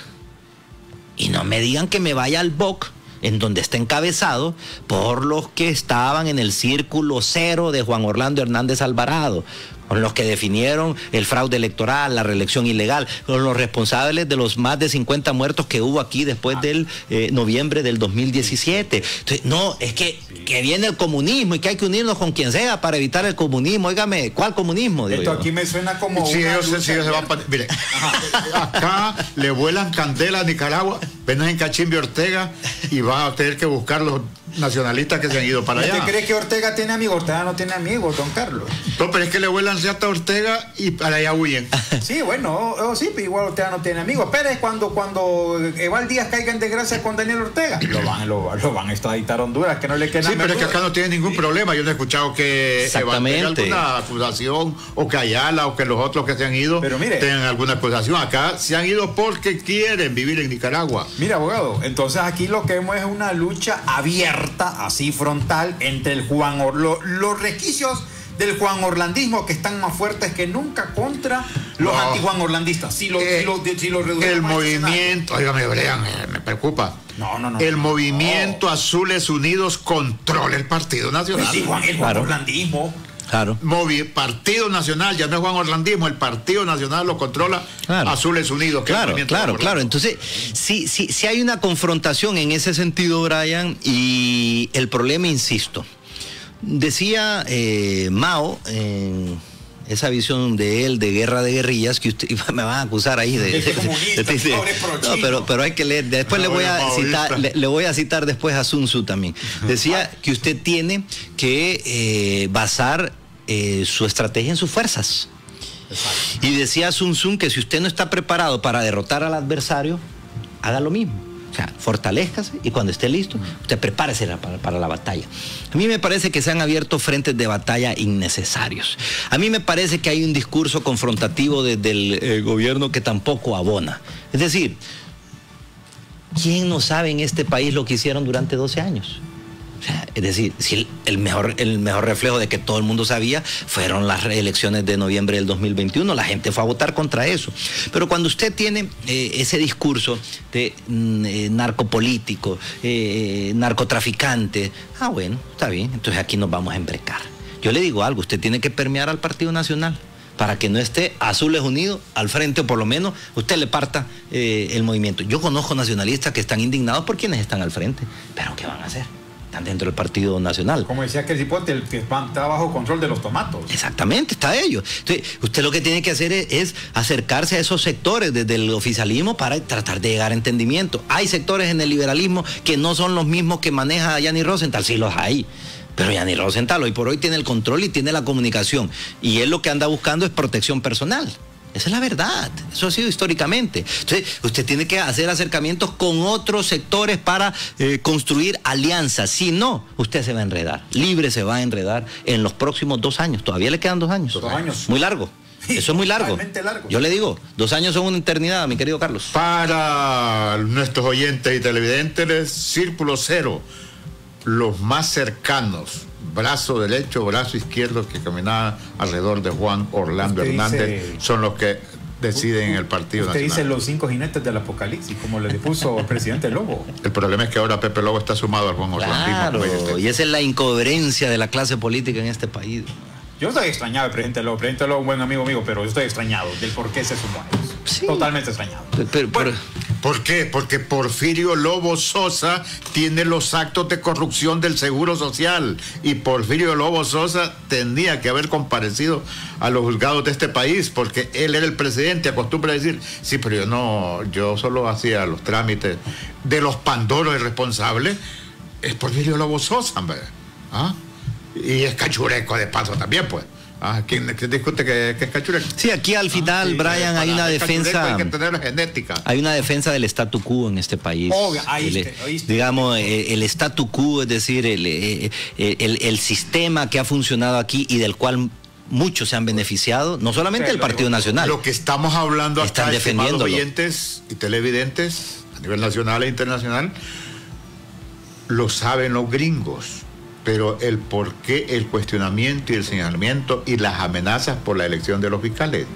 Y no me digan que me vaya al BOC, en donde está encabezado por los que estaban en el círculo cero de Juan Orlando Hernández Alvarado, con los que definieron el fraude electoral, la reelección ilegal, con los responsables de los más de 50 muertos que hubo aquí después del noviembre del 2017. Entonces, no, es que viene el comunismo y que hay que unirnos con quien sea para evitar el comunismo. Óigame, ¿cuál comunismo? Esto aquí me suena como sí, ellos se van mire, acá le vuelan candela a Nicaragua, ven en Cachimbe Ortega y van a tener que buscar los nacionalistas que se han ido para allá. ¿Usted cree que Ortega tiene amigos? Ortega no tiene amigos, don Carlos. No, pero es que le vuelan hasta Ortega y para allá huyen. Sí, bueno, sí, pero igual Ortega no tiene amigos. Pero es cuando Eval Díaz caiga en desgracia con Daniel Ortega, lo van a extraditar a Honduras, que no le queda. Sí, pero es que acá no tiene ningún problema. Yo no he escuchado que Eval tenga alguna acusación, o que Ayala, o que los otros que se han ido tengan alguna acusación. Acá se han ido porque quieren vivir en Nicaragua. Mira, abogado, entonces aquí lo que vemos es una lucha abierta, así frontal, entre el los resquicios del Juan Orlandismo, que están más fuertes que nunca contra los anti-Juan Orlandistas. Si lo el movimiento, oígame, Brian, me preocupa. No. El movimiento Azules Unidos controla el Partido Nacional. Sí, Juan Orlandismo. Claro. Partido Nacional, ya no es Juan Orlandismo, el Partido Nacional lo controla Azules Unidos. Claro. Entonces, sí hay una confrontación en ese sentido, Brian, y el problema, insisto, decía Mao en esa visión de él de guerra de guerrillas, que usted me van a acusar ahí pero hay que leer, después le voy a citar después a Sun Tzu también. Decía que usted tiene que basar su estrategia en sus fuerzas. Exacto. Y decía Sun Tzu que si usted no está preparado para derrotar al adversario, haga lo mismo. O sea, fortalézcase y cuando esté listo, usted prepárese para la batalla. A mí me parece que se han abierto frentes de batalla innecesarios. A mí me parece que hay un discurso confrontativo desde el gobierno que tampoco abona. Es decir, ¿quién no sabe en este país lo que hicieron durante 12 años? O sea, es decir, si el mejor reflejo de que todo el mundo sabía fueron las elecciones de noviembre del 2021, la gente fue a votar contra eso. Pero cuando usted tiene ese discurso de narcopolítico, narcotraficante, bueno, está bien, entonces aquí nos vamos a embrecar. Yo le digo algo, usted tiene que permear al Partido Nacional para que no esté Azules Unidos al frente, o por lo menos usted le parta el movimiento. Yo conozco nacionalistas que están indignados por quienes están al frente, pero ¿qué van a hacer? Dentro del Partido Nacional. Como decía que el cipote, el que está bajo control de los tomatos. Exactamente, está ello. Entonces, usted lo que tiene que hacer es acercarse a esos sectores desde el oficialismo para tratar de llegar a entendimiento. Hay sectores en el liberalismo que no son los mismos que maneja Yanni Rosenthal, sí los hay. Pero Yanni Rosenthal hoy por hoy tiene el control y tiene la comunicación. Y él lo que anda buscando es protección personal. Esa es la verdad, eso ha sido históricamente. Entonces, usted tiene que hacer acercamientos con otros sectores para construir alianzas. Si no, usted se va a enredar. Libre se va a enredar en los próximos 2 años. Todavía le quedan 2 años. 2 años. Muy largo. Eso es muy largo. Largo. Yo le digo, 2 años son una eternidad, mi querido Carlos. Para nuestros oyentes y televidentes, Círculo Cero, los más cercanos, brazo derecho, brazo izquierdo, que caminaban alrededor de Juan Orlando Hernández, son los que deciden en el Partido Nacional. Usted dice los 5 jinetes del apocalipsis, como le puso el presidente Lobo. El problema es que ahora Pepe Lobo está sumado al Juan Orlando. Claro, y esa es la incoherencia de la clase política en este país. Yo estoy extrañado del presidente Lobo. El presidente Lobo es un buen amigo mío, pero yo estoy extrañado del por qué se sumó a eso. Sí. Totalmente extrañado. ¿Por qué? Porque Porfirio Lobo Sosa tiene los actos de corrupción del Seguro Social y Porfirio Lobo Sosa tendría que haber comparecido a los juzgados de este país porque él era el presidente. Acostumbra decir, sí, pero yo solo hacía los trámites de los pandoros irresponsables. Es Porfirio Lobo Sosa, hombre. ¿Ah? Y es cachureco de paso también, pues. ¿Quién discute que es cachureco? Sí, aquí al final, sí, Brian, hay una defensa. Hay que tener genética. Hay una defensa del statu quo en este país. ¿Oíste? Digamos, el statu quo, es decir, el sistema que ha funcionado aquí y del cual muchos se han beneficiado, no solamente el Partido Nacional. Lo que estamos hablando acá, estimados oyentes y televidentes, a nivel nacional e internacional, lo saben los gringos. Pero el por qué, el cuestionamiento y el señalamiento y las amenazas por la elección de los fiscales.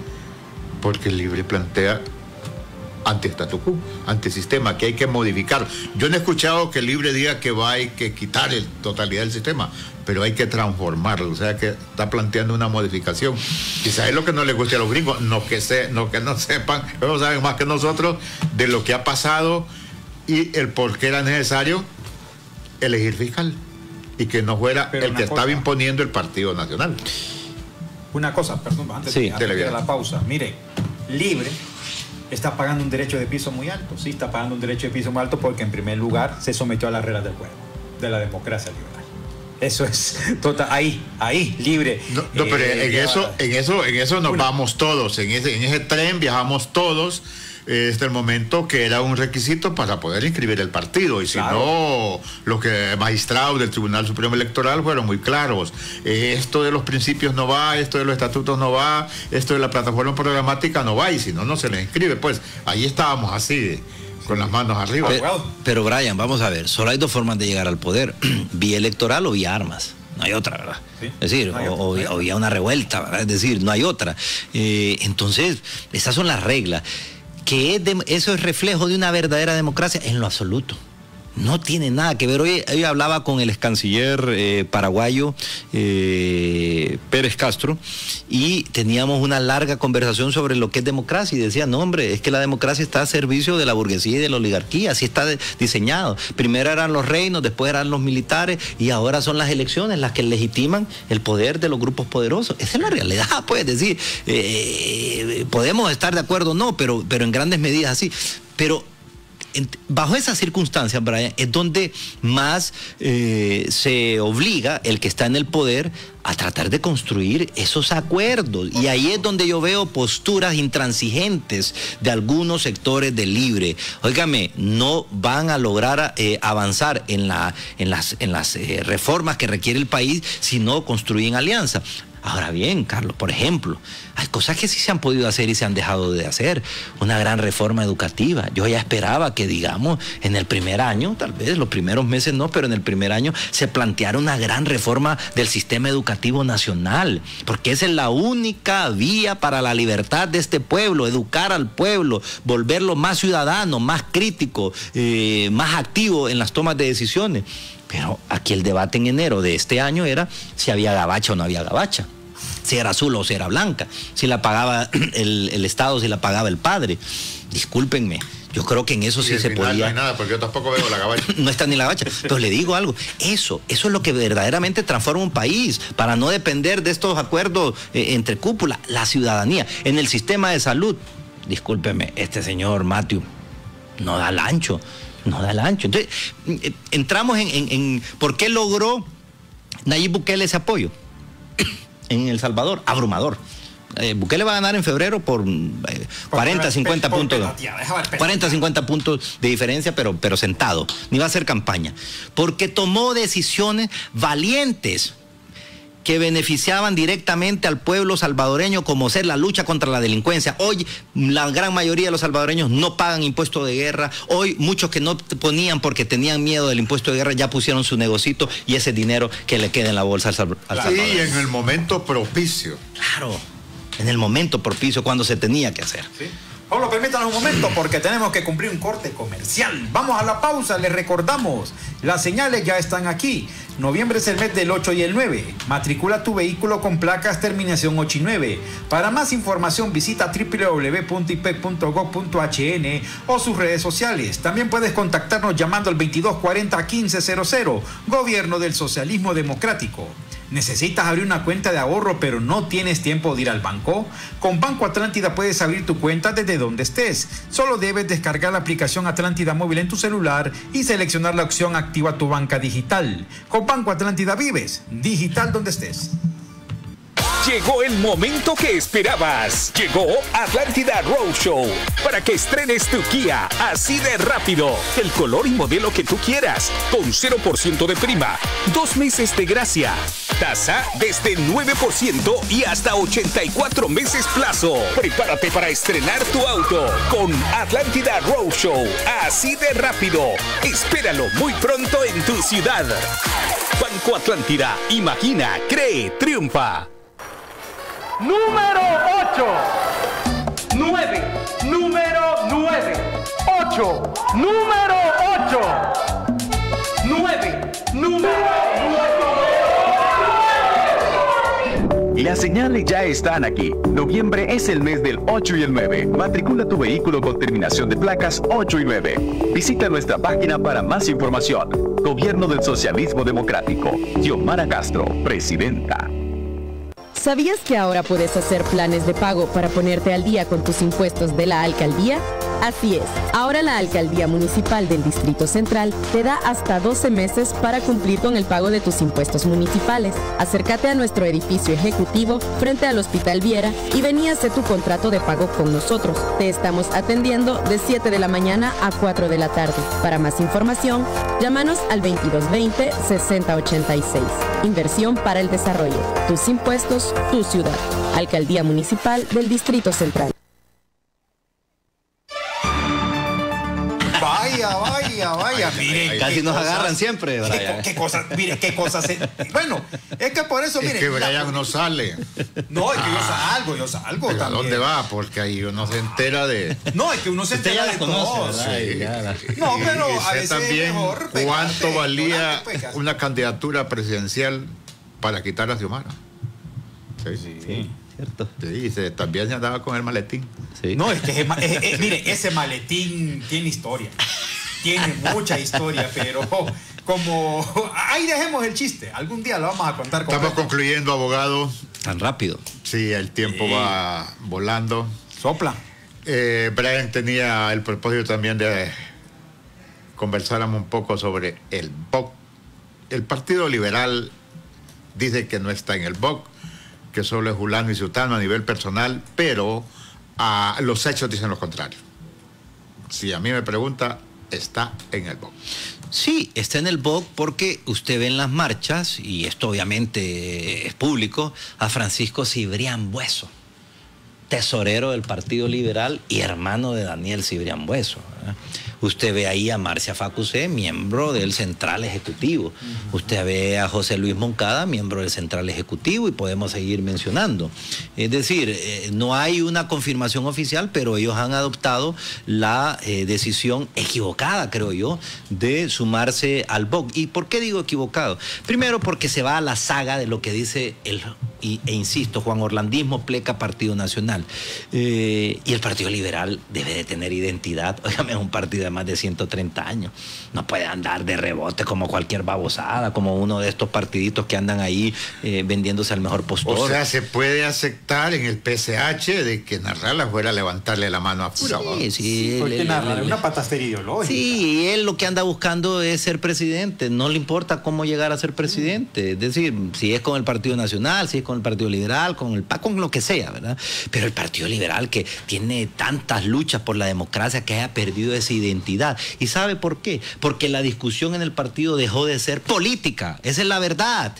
Porque el Libre plantea anti-statu quo, antisistema, que hay que modificar. Yo no he escuchado que el Libre diga que hay que quitar la totalidad del sistema, pero hay que transformarlo. O sea, que está planteando una modificación. Quizás es lo que no le guste a los gringos, no que no sepan, ellos saben más que nosotros de lo que ha pasado y el por qué era necesario elegir fiscal. Y que no fuera el que estaba imponiendo el Partido Nacional. Una cosa, perdón, antes de la pausa. Mire, Libre está pagando un derecho de piso muy alto. Sí, está pagando un derecho de piso muy alto porque en primer lugar se sometió a las reglas del juego, de la democracia liberal. Eso es total, ahí, Libre. No, pero en eso nos vamos todos, en ese tren viajamos todos. Este el momento que era un requisito para poder inscribir el partido, y si no, los que magistrados del Tribunal Supremo Electoral fueron muy claros. Esto de los principios no va, esto de los estatutos no va, esto de la plataforma programática no va, y si no, no se les inscribe. Pues ahí estábamos así, con las manos arriba. Pero Brian, vamos a ver, solo hay dos formas de llegar al poder: vía electoral o vía armas. No hay otra, ¿verdad? ¿Sí? Es decir, o había una revuelta, ¿verdad? Es decir, no hay otra. Entonces, esas son las reglas. Que eso es reflejo de una verdadera democracia, en lo absoluto. No tiene nada que ver. Hoy hablaba con el ex canciller paraguayo Pérez Castro, y teníamos una larga conversación sobre lo que es democracia, y decía, no hombre, es que la democracia está a servicio de la burguesía y de la oligarquía, así está diseñado. Primero eran los reinos, después eran los militares, y ahora son las elecciones las que legitiman el poder de los grupos poderosos. Esa es la realidad, puedes decir. Podemos estar de acuerdo o no, pero en grandes medidas así. Pero bajo esas circunstancias, Brian, es donde más se obliga el que está en el poder a tratar de construir esos acuerdos. Y ahí es donde yo veo posturas intransigentes de algunos sectores del Libre. Óigame, no van a lograr avanzar en las reformas que requiere el país si no construyen alianza. Ahora bien, Carlos, por ejemplo, hay cosas que sí se han podido hacer y se han dejado de hacer. Una gran reforma educativa. Yo ya esperaba que, digamos, en el primer año, tal vez los primeros meses no, pero en el primer año se planteara una gran reforma del sistema educativo nacional, porque esa es la única vía para la libertad de este pueblo: educar al pueblo, volverlo más ciudadano, más crítico, más activo en las tomas de decisiones. Pero aquí el debate en enero de este año era si había gabacha o no había gabacha, si era azul o si era blanca, si la pagaba el Estado, si la pagaba el padre. Discúlpenme, yo creo que en eso sí se podía. No hay nada, porque yo tampoco veo la gabacha. No está ni la gabacha. Pero le digo algo, eso es lo que verdaderamente transforma un país, para no depender de estos acuerdos entre cúpula. La ciudadanía. En el sistema de salud, discúlpenme, este señor Matthew no da el ancho. No da el ancho. Entonces, entramos en por qué logró Nayib Bukele ese apoyo en El Salvador. Abrumador. Bukele va a ganar en febrero por 40, 50 puntos. 40, 50 puntos de diferencia, pero sentado. Ni va a hacer campaña. Porque tomó decisiones valientes que beneficiaban directamente al pueblo salvadoreño, como ser la lucha contra la delincuencia. Hoy la gran mayoría de los salvadoreños no pagan impuesto de guerra. Hoy muchos que no ponían porque tenían miedo del impuesto de guerra ya pusieron su negocito, y ese dinero que le queda en la bolsa al Salvador. Sí, en el momento propicio. Claro, en el momento propicio, cuando se tenía que hacer. Sí. Pablo, permítanos un momento porque tenemos que cumplir un corte comercial. Vamos a la pausa, les recordamos, las señales ya están aquí. Noviembre es el mes del 8 y el 9. Matricula tu vehículo con placas terminación 8 y 9. Para más información visita www.ipec.gov.hn o sus redes sociales. También puedes contactarnos llamando al 2240-1500. Gobierno del Socialismo Democrático. ¿Necesitas abrir una cuenta de ahorro pero no tienes tiempo de ir al banco? Con Banco Atlántida puedes abrir tu cuenta desde donde estés. Solo debes descargar la aplicación Atlántida Móvil en tu celular y seleccionar la opción Activa tu banca digital. Con Banco Atlántida vives digital donde estés. Llegó el momento que esperabas. Llegó Atlántida Roadshow para que estrenes tu Kia así de rápido. El color y modelo que tú quieras, con 0% de prima, 2 meses de gracia, tasa desde 9% y hasta 84 meses plazo. Prepárate para estrenar tu auto con Atlántida Roadshow así de rápido. Espéralo muy pronto en tu ciudad. Banco Atlántida, imagina, cree, triunfa. Número 8. 9. Número 9. 8. Número 8. 9. Número 9. Las señales ya están aquí. Noviembre es el mes del 8 y el 9. Matricula tu vehículo con terminación de placas 8 y 9. Visita nuestra página para más información. Gobierno del Socialismo Democrático. Xiomara Castro, presidenta. ¿Sabías que ahora puedes hacer planes de pago para ponerte al día con tus impuestos de la alcaldía? Así es, ahora la Alcaldía Municipal del Distrito Central te da hasta 12 meses para cumplir con el pago de tus impuestos municipales. Acércate a nuestro edificio ejecutivo frente al Hospital Viera y ven y hace tu contrato de pago con nosotros. Te estamos atendiendo de 7 de la mañana a 4 de la tarde. Para más información, llámanos al 2220-6086. Inversión para el desarrollo. Tus impuestos, tu ciudad. Alcaldía Municipal del Distrito Central. Vaya, mire. Casi nos agarran siempre, Brian. Qué cosas. Bueno, es que por eso, mire. Es que Brian no sale. No, es que yo salgo ¿Pero también. a dónde va? Porque ahí uno se entera de... No, es que uno se entera de todo. Sí. No, pero Y a sé veces también es mejor cuánto valía pegarte. una candidatura presidencial para quitar a Xiomara. Sí, cierto. Sí, también se andaba con el maletín. Sí. No, es que mire, ese maletín tiene historia. Tiene mucha historia, pero como... Ahí dejemos el chiste. Algún día lo vamos a contar. Estamos concluyendo, abogado. Tan rápido. Sí, el tiempo va volando. Sopla. Brian tenía el propósito también de conversáramos un poco sobre el BOC. El Partido Liberal dice que no está en el BOC, que solo es Julano y Sutano a nivel personal, pero los hechos dicen lo contrario. Si a mí me pregunta, está en el BOC. Sí, está en el BOC porque usted ve en las marchas, y esto obviamente es público, a Francisco Cibrián Bueso, tesorero del Partido Liberal y hermano de Daniel Cibrián Bueso, ¿verdad? Usted ve ahí a Marcia Facusé, miembro del Central Ejecutivo. Usted ve a José Luis Moncada, miembro del Central Ejecutivo, y podemos seguir mencionando. Es decir, no hay una confirmación oficial, pero ellos han adoptado la decisión equivocada, creo yo, de sumarse al BOC. ¿Y por qué digo equivocado? Primero, porque se va a la saga de lo que dice e insisto, Juan Orlandismo, pleca Partido Nacional. Y el Partido Liberal debe de tener identidad. Óigame, es un partido de más de 130 años. No puede andar de rebote como cualquier babosada, como uno de estos partiditos que andan ahí vendiéndose al mejor postor. O sea, se puede aceptar en el PSH de que Narrala fuera a levantarle la mano a Pura. Sí. Porque Narrala es una patastería ideológica. Sí, él lo que anda buscando es ser presidente. No le importa cómo llegar a ser presidente. Es decir, si es con el Partido Nacional, si es con el Partido Liberal, con el PAC, con lo que sea, ¿verdad? Pero el Partido Liberal, que tiene tantas luchas por la democracia, que haya perdido esa identidad. ¿Y sabe por qué? Porque la discusión en el partido dejó de ser política. Esa es la verdad.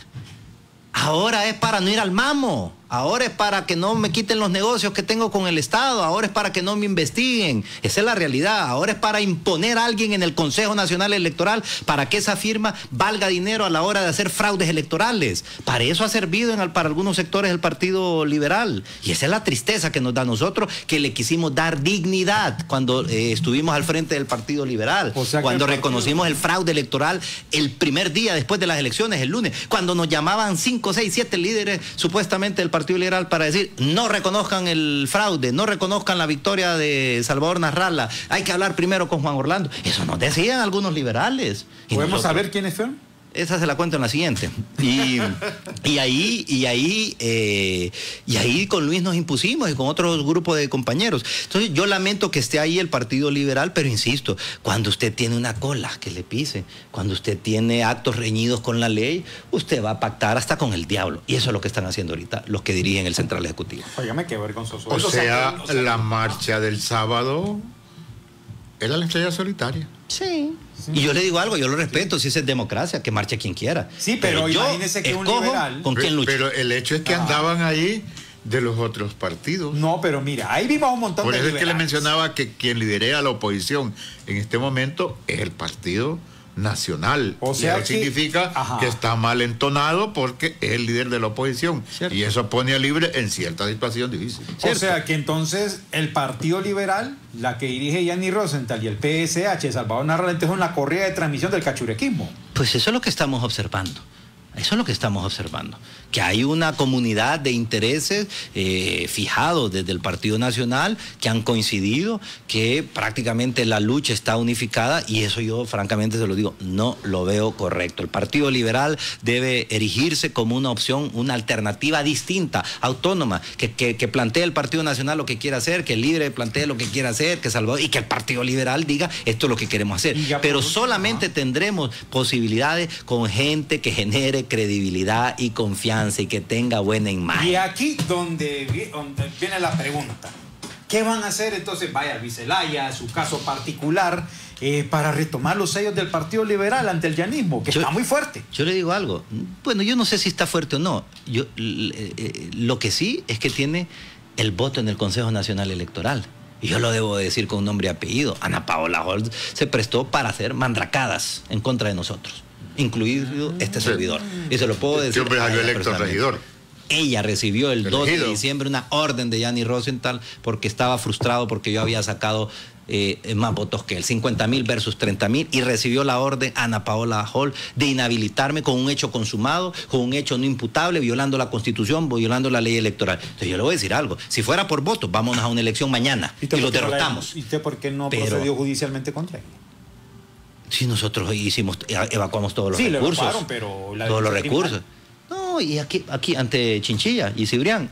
Ahora es para no ir al mamo. Ahora es para que no me quiten los negocios que tengo con el Estado. Ahora es para que no me investiguen. Esa es la realidad. Ahora es para imponer a alguien en el Consejo Nacional Electoral para que esa firma valga dinero a la hora de hacer fraudes electorales. Para eso ha servido para algunos sectores del Partido Liberal. Y esa es la tristeza que nos da a nosotros, que le quisimos dar dignidad cuando estuvimos al frente del Partido Liberal. O sea, cuando reconocimos el fraude electoral el primer día después de las elecciones, el lunes. Cuando nos llamaban 5, 6, 7 líderes supuestamente del Partido Liberal para decir no reconozcan el fraude, no reconozcan la victoria de Salvador Narrala, hay que hablar primero con Juan Orlando. Eso nos decían algunos liberales. ¿Podemos saber quiénes fueron? Esa se la cuento en la siguiente. Y ahí con Luis nos impusimos y con otros grupos de compañeros. Entonces yo lamento que esté ahí el Partido Liberal, pero insisto, cuando usted tiene una cola que le pise, cuando usted tiene actos reñidos con la ley, usted va a pactar hasta con el diablo. Y eso es lo que están haciendo ahorita los que dirigen el Central Ejecutivo. Óigame, qué vergonzoso. O sea, la marcha del sábado era la estrella solitaria. Sí. Y yo le digo algo, yo lo respeto, si esa es democracia, que marche quien quiera. Sí, pero imagínese que un liberal... con quién lucha. Pero el hecho es que andaban ahí de los otros partidos. No, pero mira, ahí vimos un montón de liberales. Por eso es que le mencionaba que quien lidera la oposición en este momento es el Partido Nacional. O sea, y eso significa que está mal entonado porque es el líder de la oposición. ¿Cierto? Y eso pone a Libre en cierta situación difícil. ¿Cierto? O sea que entonces el Partido Liberal, la que dirige Gianni Rosenthal, y el PSH, Salvador Narralente, son la correa de transmisión del cachurequismo. Pues eso es lo que estamos observando. Eso es lo que estamos observando, que hay una comunidad de intereses fijados desde el Partido Nacional que han coincidido, que prácticamente la lucha está unificada, y eso yo francamente se lo digo, no lo veo correcto. El Partido Liberal debe erigirse como una opción, una alternativa distinta, autónoma, que plantee el Partido Nacional lo que quiera hacer, que el Libre plantee lo que quiera hacer, que Salvador, y que el Partido Liberal diga esto es lo que queremos hacer. Pero solamente tendremos posibilidades con gente que genere credibilidad y confianza y que tenga buena imagen. Y aquí donde viene la pregunta. ¿Qué van a hacer entonces? Vaya Luis Zelaya, su caso particular, para retomar los sellos del Partido Liberal ante el llanismo, que está muy fuerte. Yo le digo algo. Bueno, yo no sé si está fuerte o no. Lo que sí es que tiene el voto en el Consejo Nacional Electoral. Y yo lo debo decir con nombre y apellido. Ana Paola Holtz se prestó para hacer mandracadas en contra de nosotros, incluido este servidor. Y se lo puedo decir. Siempre salió electo regidor. Ella recibió el 2 de diciembre una orden de Gianni Rosenthal porque estaba frustrado porque yo había sacado más votos que él, 50.000 versus 30.000, y recibió la orden Ana Paola Hall de inhabilitarme con un hecho consumado, con un hecho no imputable, violando la Constitución, violando la ley electoral. Entonces yo le voy a decir algo, si fuera por votos, vámonos a una elección mañana y lo derrotamos. ¿Y usted por qué no procedió judicialmente contra él? Sí, nosotros evacuamos todos los recursos. Sí, le evacuaron, pero todos los recursos. No, y aquí ante Chinchilla y Cibrián.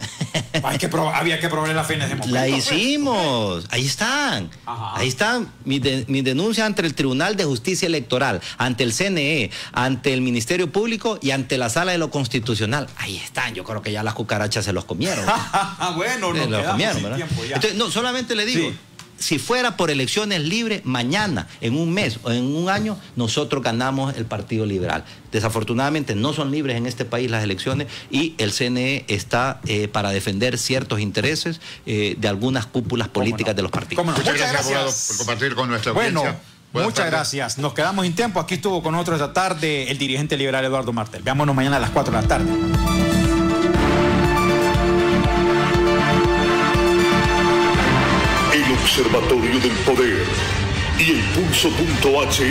Había que probar la fe en ese momento. La hicimos. Ahí están. Ajá. Ahí están mis denuncias ante el Tribunal de Justicia Electoral, ante el CNE, ante el Ministerio Público y ante la Sala de lo Constitucional. Ahí están. Yo creo que ya las cucarachas se los comieron. Bueno, no los comieron, ¿verdad? Entonces, no, solamente le digo. Sí. Si fuera por elecciones libres, mañana, en un mes o en un año, nosotros ganamos el Partido Liberal. Desafortunadamente no son libres en este país las elecciones y el CNE está para defender ciertos intereses de algunas cúpulas políticas de los partidos. Muchas gracias, abogado, por compartir con nuestra audiencia. Muchas gracias. Nos quedamos sin tiempo. Aquí estuvo con nosotros esta tarde el dirigente liberal Eduardo Martel. Veámonos mañana a las 4 de la tarde. El Observatorio del Poder y el Pulso.h